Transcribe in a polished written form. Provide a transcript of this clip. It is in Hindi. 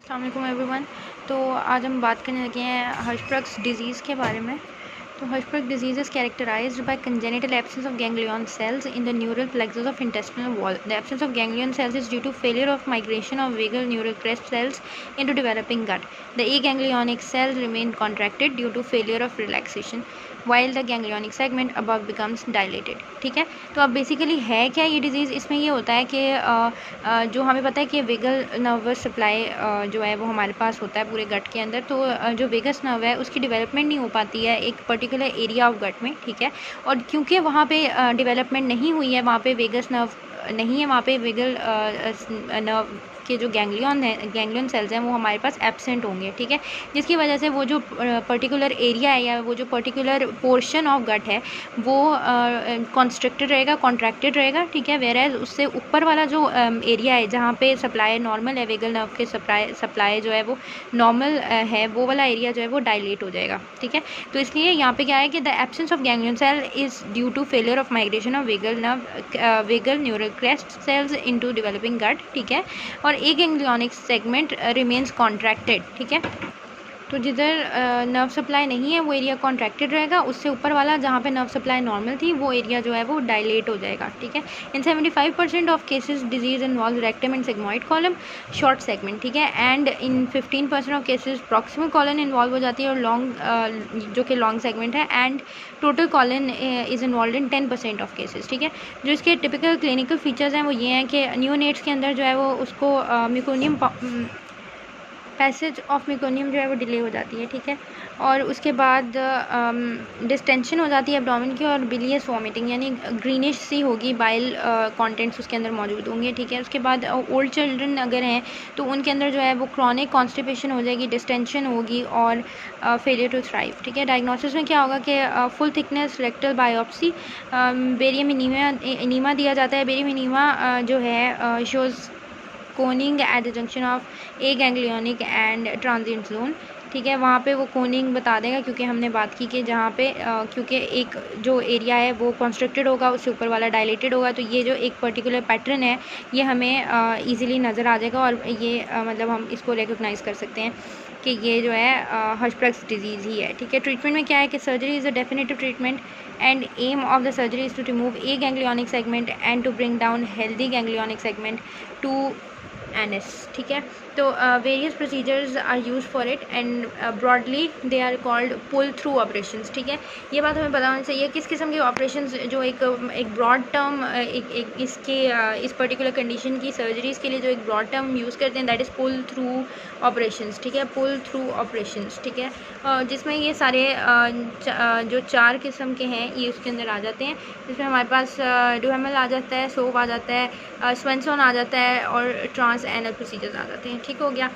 अस्सलाम वालेकुम एवरीवन। तो आज हम बात करने लगे हैं हर्शबर्ग्स डिजीज़ के बारे में। तो Hirschsprung disease is characterized by congenital absence of ganglion cells in the neural plexus of intestinal wall. The absence of ganglion cells is due to failure of migration of vagal neural crest cells into developing gut. The aganglionic cells remain contracted due to failure of relaxation while the ganglionic segment above becomes dilated. ठीक है, तो अब बेसिकली है क्या ये डिज़ीज़? इसमें ये होता है कि जो हमें पता है कि वेगल नर्वस सप्लाई जो है वो हमारे पास होता है पूरे गट के अंदर। तो जो वेगस नर्व है उसकी डेवलपमेंट नहीं हो पाती है एक पर्टिकुलर एरिया ऑफ गट में। ठीक है, और क्योंकि वहाँ पे डेवलपमेंट नहीं हुई है, वहाँ पे वेगस नर्व नहीं है, वहाँ पे वेगल नर्व के जो गैंग्लियन सेल्स हैं वो हमारे पास एब्सेंट होंगे। ठीक है, जिसकी वजह से वो जो पर्टिकुलर एरिया है या वो जो पर्टिकुलर पोर्शन ऑफ गट है वो कॉन्स्ट्रिक्टेड रहेगा, कॉन्ट्रैक्टेड रहेगा। ठीक है, वेयर एज उससे ऊपर वाला जो एरिया है जहाँ पे सप्लाई नॉर्मल है, वेगल नर्व के सप्लाई जो है वो नॉर्मल है, वो वाला एरिया जो है वो डायलेट हो जाएगा। ठीक है, तो इसलिए यहाँ पे क्या है कि the absence of ganglion cell is due to failure of migration of vagal neural crest cells into developing gut. ठीक है, और एक गैंग्लियोनिक सेगमेंट रिमेन्स कॉन्ट्रैक्टेड। ठीक है, तो जिधर नर्व सप्लाई नहीं है वो एरिया कॉन्ट्रैक्टेड रहेगा, उससे ऊपर वाला जहाँ पे नर्व सप्लाई नॉर्मल थी वो एरिया जो है वो डायलेट हो जाएगा। ठीक है, इन 75% of cases disease involve rectum and sigmoid column short segment. ठीक है, and in 15% of cases proximal colon involve हो जाती है और लॉन्ग जो कि लॉन्ग सेगमेंट है, and total colon is involve in 10% of cases. ठीक है, जो इसके टिपिकल क्लिनिकल फीचर्स हैं वो ये हैं कि न्यूनेट्स के अंदर जो है वो उसको मिकोनियम पैसेज ऑफ मेकोनियम जो है वो डिले हो जाती है। ठीक है, और उसके बाद डिस्टेंशन हो जाती है एब्डोमेन की और बिलियस वॉमिटिंग यानी ग्रीनिश सी होगी, बाइल कंटेंट्स उसके अंदर मौजूद होंगे। ठीक है, उसके बाद ओल्ड चिल्ड्रन अगर हैं तो उनके अंदर जो है वो क्रॉनिक कॉन्स्टिपेशन हो जाएगी, डिस्टेंशन होगी और फेलियर टू थ्राइव। ठीक है, डायग्नोसिस में क्या होगा कि full thickness rectal biopsy, barium enema दिया जाता है। बेरियम इनीमा जो है shows coning at the junction of aganglionic and transient zone. ठीक है, वहाँ पे वो कोनिंग बता देगा क्योंकि हमने बात की कि जहाँ पे क्योंकि एक जो एरिया है वो कॉन्स्ट्रिक्टेड होगा, उससे ऊपर वाला डायलेटेड होगा, तो ये जो एक पर्टिकुलर पैटर्न है ये हमें ईजिली नज़र आ जाएगा और ये मतलब हम इसको रिकग्नाइज़ कर सकते हैं कि ये जो है हर्शबर्ग्स डिजीज़ ही है। ठीक है, ट्रीटमेंट में क्या है कि surgery is a definitive treatment and aim of the surgery is to remove a ganglionic segment and to bring down healthy ganglionic segment to anus. ठीक है, तो various procedures are use for it and broadly they are called pull through operations. ठीक है, ये बात हमें पता होनी चाहिए किस किस्म के ऑपरेशंस जो एक ब्रॉड टर्म इस पर्टिकुलर कंडीशन की सर्जरीज़ के लिए जो एक ब्रॉड टर्म यूज़ करते हैं that is pull through operations. ठीक है, पुल थ्रू ऑपरेशंस। ठीक है, जिसमें ये सारे जो 4 किस्म के हैं ये उसके अंदर आ जाते हैं, जिसमें हमारे पास डुहेमल आ जाता है, सोव आ जाता है, स्वेंसन आ जाता है और ट्रांस एनल प्रोसीजर्स आ जाते हैं। ठीक हो गया।